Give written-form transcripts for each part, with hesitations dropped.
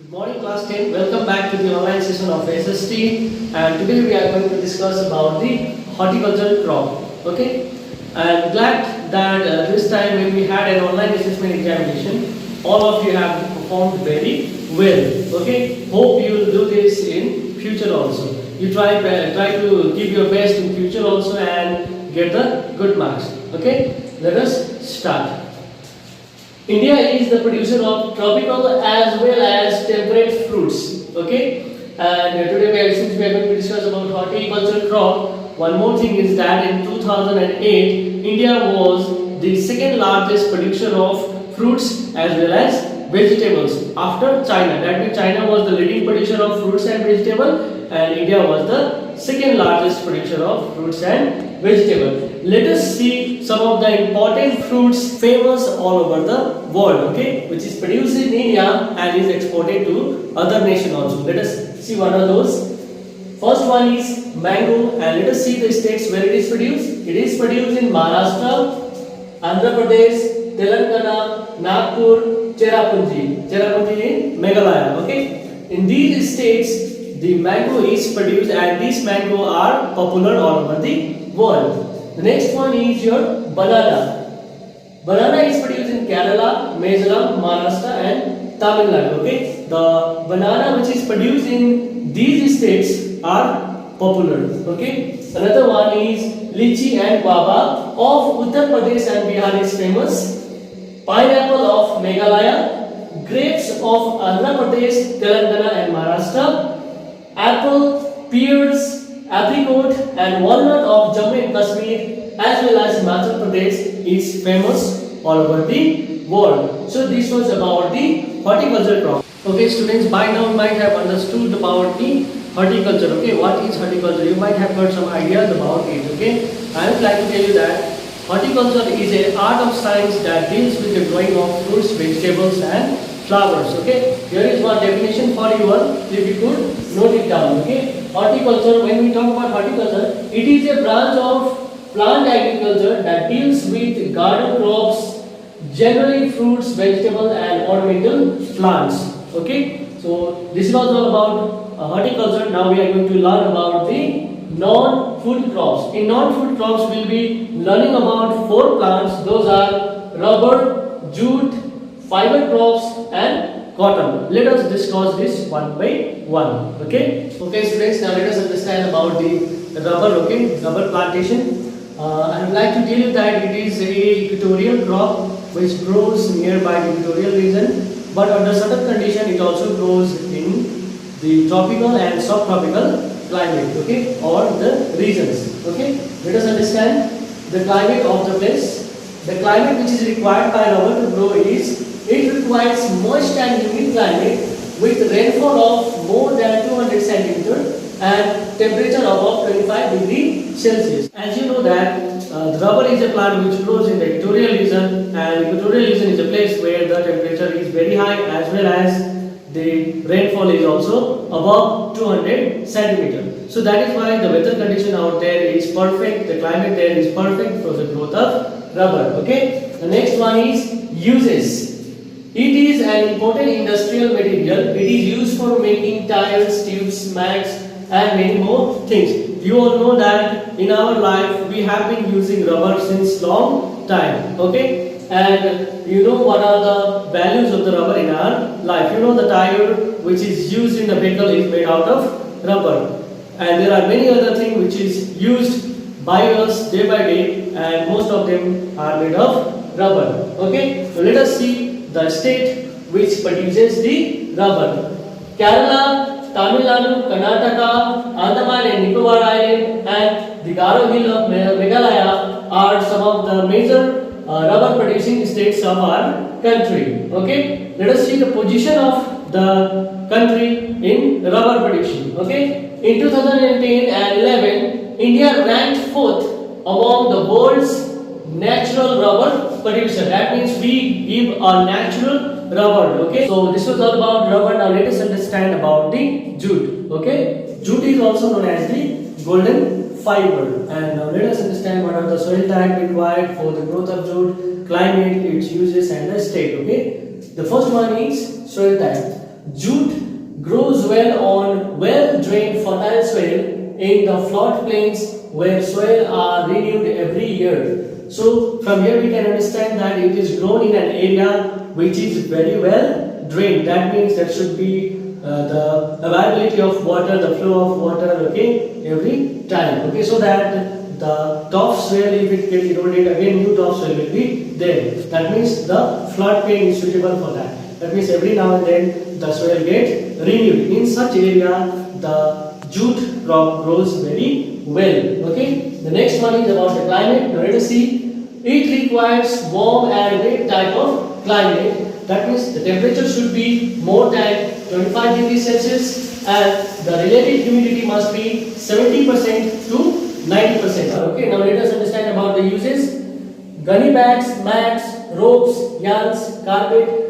Good morning, class 10. Welcome back to the online session of SST, and today we are going to discuss about the horticulture crop. Okay, I'm glad that this time when we had an online assessment examination, all of you have performed very well. Okay, hope you will do this in future also. You try to give your best in future also and get the good marks. Okay, let us start. India is the producer of tropical as well as temperate fruits. Okay, and since we are going to discuss about horticulture crop, one more thing is that in 2008, India was the second largest producer of fruits as well as vegetables after China. That means China was the leading producer of fruits and vegetables, and India was the second largest producer of fruits and vegetables. Let us see some of the important fruits famous all over the world, okay, which is produced in India and is exported to other nations also. Let us see one of those. First one is mango, and let us see the states where it is produced. It is produced in Maharashtra, Andhra Pradesh, Telangana, Nagpur, Cherrapunji in Meghalaya. Okay, in these states the mango is produced, and these mango are popular all over the world. The next one is your banana. Banana is produced in Kerala, Mizoram, Maharashtra and Tamil Nadu. Okay, the banana which is produced in these states are popular. Okay, another one is lychee and guava of Uttar Pradesh and Bihar is famous. Pineapple of Meghalaya, grapes of Andhra Pradesh, Telangana and Maharashtra, apple, pears, apricot and walnut of Jammu and Kashmir as well as Himachal Pradesh is famous all over the world. So this was about the horticulture crop. Okay students, by now you might have understood about the horticulture. Okay, what is horticulture? You might have heard some ideas about it. Okay, I would like to tell you that horticulture is an art of science that deals with the growing of fruits, vegetables and flowers. Okay, here is one definition for you all, if you could note it down. Okay, horticulture, when we talk about horticulture, it is a branch of plant agriculture that deals with garden crops, generally fruits, vegetables and ornamental plants. Okay, so this was all about horticulture. Now we are going to learn about the non-food crops. In non-food crops we will be learning about 4 plants. Those are rubber, jute, fiber crops and cotton. Let us discuss this one by one. Okay, students, now let us understand about the rubber. Okay, rubber plantation. I would like to tell you that it is a equatorial crop which grows nearby the equatorial region, but under certain condition it also grows in the tropical and subtropical climate, okay, or the regions. Okay, let us understand the climate of the place. The climate which is required by rubber to grow is, it requires moist and humid climate with rainfall of more than 200 cm and temperature above 25 degrees Celsius. As you know that the rubber is a plant which grows in the equatorial region, and equatorial region is a place where the temperature is very high as well as the rainfall is also above 200 cm. So that is why the weather condition out there is perfect, the climate there is perfect for the growth of rubber. Okay, the next one is uses. It is an important industrial material. It is used for making tires, tubes, mats and many more things. You all know that in our life we have been using rubber since long time. Okay, and you know what are the values of the rubber in our life. You know the tire which is used in the vehicle is made out of rubber, and there are many other things which is used by us day by day, and most of them are made of rubber. Okay, so let us see the state which produces the rubber. Kerala, Tamil Nadu, Karnataka, Andaman and Nicobar Island and the Garo Hill of Meghalaya are some of the major rubber producing states of our country. Okay, let us see the position of the country in rubber production. Okay, in 2010 and 11, India ranked 4th among the world's natural rubber producer. That means we give a natural rubber. Okay, so this was all about rubber. Now let us understand about the jute. Okay, jute is also known as the golden fiber, and now let us understand what are the soil type required for the growth of jute, climate, its uses and the state. Okay, the first one is soil type. Jute grows well on well-drained fertile soil in the floodplains where soil are renewed every year. So from here we can understand that it is grown in an area which is very well drained. That means there should be the availability of water, the flow of water, okay, every time. Okay, so that the topsoil, if it gets eroded, again new topsoil will be there. That means the floodplain is suitable for that. That means every now and then the soil gets renewed. In such area, the jute crop grows very well. Okay. The next one is about the climate. Now let us see. It requires warm and wet type of climate. That means the temperature should be more than 25 degrees Celsius and the relative humidity must be 70% to 90%. Okay, now let us understand about the uses. Gunny bags, mats, ropes, yarns, carpet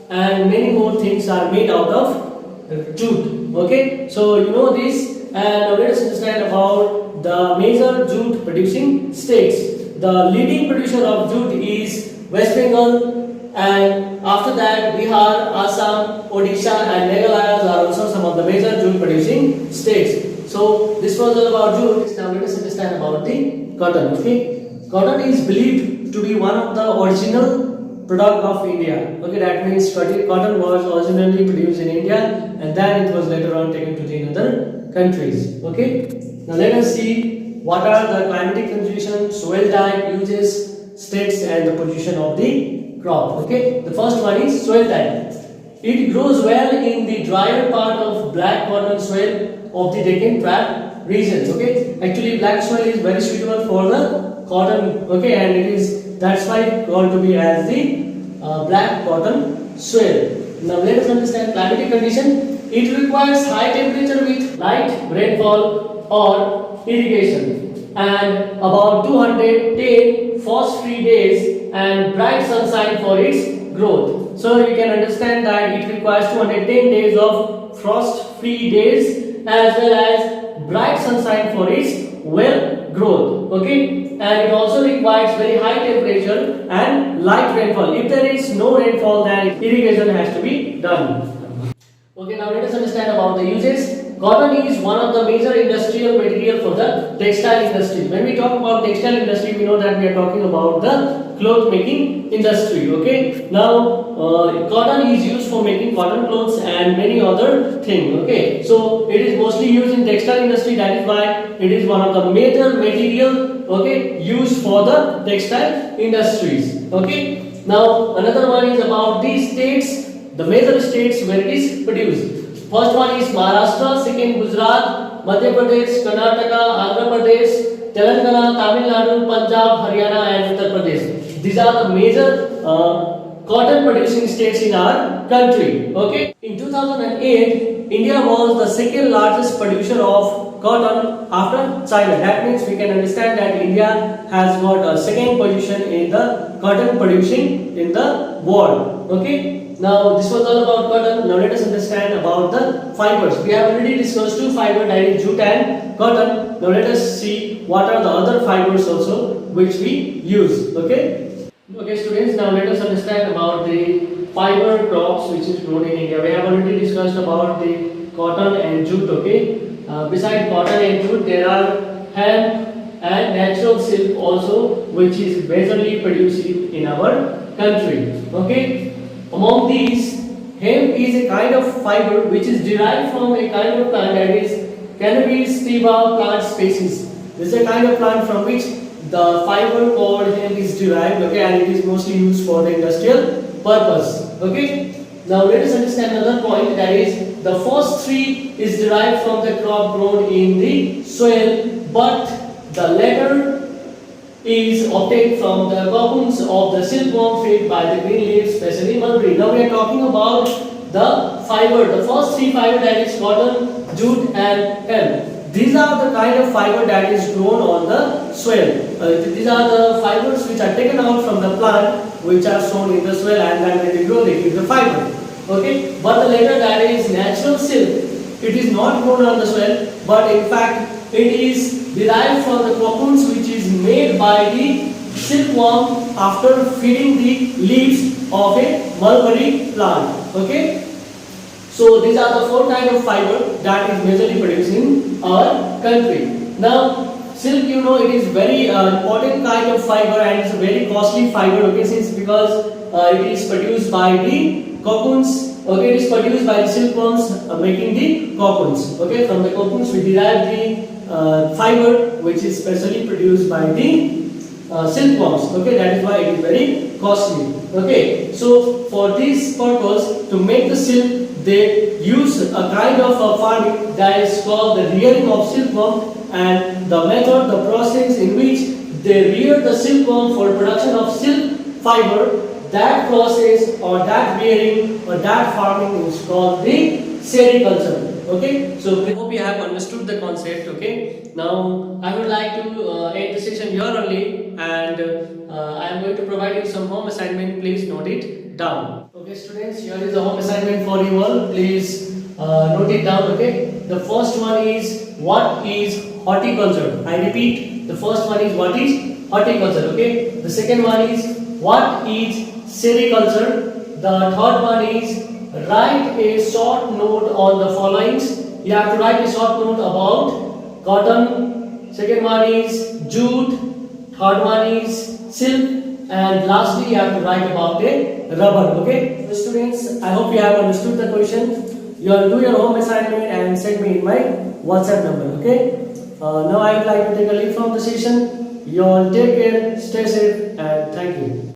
and many more things are made out of jute. Okay, so you know this, and now let us understand about the major jute producing states. The leading producer of jute is West Bengal, and after that Bihar, Assam, Odisha and Meghalaya are also some of the major jute producing states. So this was all about jute. Now let us understand about the cotton. Okay, cotton is believed to be one of the original product of India. Okay, that means cotton was originally produced in India and then it was later on taken to the other countries. Okay, now let us see what are the climatic conditions, soil type, uses, states and the position of the crop. Okay, the first one is soil type. It grows well in the drier part of black cotton soil of the Deccan Tract regions. Okay, actually black soil is very suitable for the cotton. Okay, and it is, that's why called to be as the black cotton soil. Now let us understand climatic condition. It requires high temperature with light rainfall or irrigation and about 210 frost-free days and bright sunshine for its growth. So you can understand that it requires 210 days of frost-free days as well as bright sunshine for its well growth. Okay, and it also requires very high temperature and light rainfall. If there is no rainfall, then irrigation has to be done. Okay, now let us understand about the uses. Cotton is one of the major industrial material for the textile industry. When we talk about textile industry, we know that we are talking about the cloth making industry. Okay, now cotton is used for making cotton clothes and many other things. Okay, so it is mostly used in textile industry. That is why it is one of the major material, okay, used for the textile industries. Okay, now another one is about the states, the major states where it is produced. First one is Maharashtra, second Gujarat, Madhya Pradesh, Karnataka, Andhra Pradesh, Telangana, Tamil Nadu, Punjab, Haryana and Uttar Pradesh. These are the major cotton producing states in our country. Okay. In 2008, India was the second largest producer of cotton after China. That means we can understand that India has got a second position in the cotton producing in the world. Okay. Now this was all about cotton. Now let us understand about the fibers. We have already discussed two fibers, that is jute and cotton. Now let us see what are the other fibers also which we use. Okay. Okay students, now let us understand about the fiber crops which is grown in India. We have already discussed about the cotton and jute. Okay. Besides cotton and jute, there are hemp and natural silk also, which is majorly produced in our country. Okay. Among these, hemp is a kind of fiber which is derived from a kind of plant, that is Cannabis sativa plant species. This is a kind of plant from which the fiber called hemp is derived. Okay, and it is mostly used for the industrial purpose. Okay. Now let us understand another point, that is the first three is derived from the crop grown in the soil, but the latter is obtained from the cocoons of the silkworm fed by the green leaves, especially mulberry. Now we are talking about the fiber, the first three fiber, that is cotton, jute and hemp. These are the kind of fiber that is grown on the soil. These are the fibers which are taken out from the plant, which are sown in the soil, and then when they grow they give the fiber. Okay, but the latter, that is natural silk, it is not grown on the soil, but in fact it is derived from the cocoons which is made by the silkworm after feeding the leaves of a mulberry plant. Okay, So these are the four types of fiber that is majorly produced in our country. Now silk, you know, it is very important kind of fiber and it's a very costly fiber. Okay, since because it is produced by the cocoons. Okay, it is produced by the silkworms making the cocoons. Okay, from the cocoons we derive the fiber which is specially produced by the silkworms. Okay, that is why it is very costly. Okay, so for this purpose, to make the silk, they use a kind of a farming that is called the rearing of silkworm, and the method, the process in which they rear the silkworm for production of silk fiber, that process or that rearing or that farming is called the sericulture. Okay, so I hope you have understood the concept. Okay, now I would like to end the session here only, and I am going to provide you some home assignment. Please note it down. Okay, students, here is the home assignment for you all. Please note it down. Okay, the first one is what is horticulture. I repeat, the first one is what is horticulture. Okay, the second one is what is sericulture. The third one is write a short note on the followings. You have to write a short note about cotton. Second one is jute. Third one is silk. And lastly, you have to write about the rubber. Okay, so students, I hope you have understood the question. You will do your home assignment and send me in my WhatsApp number. Okay. Now I would like to take a leave from the session. You all take care, stay safe, and thank you.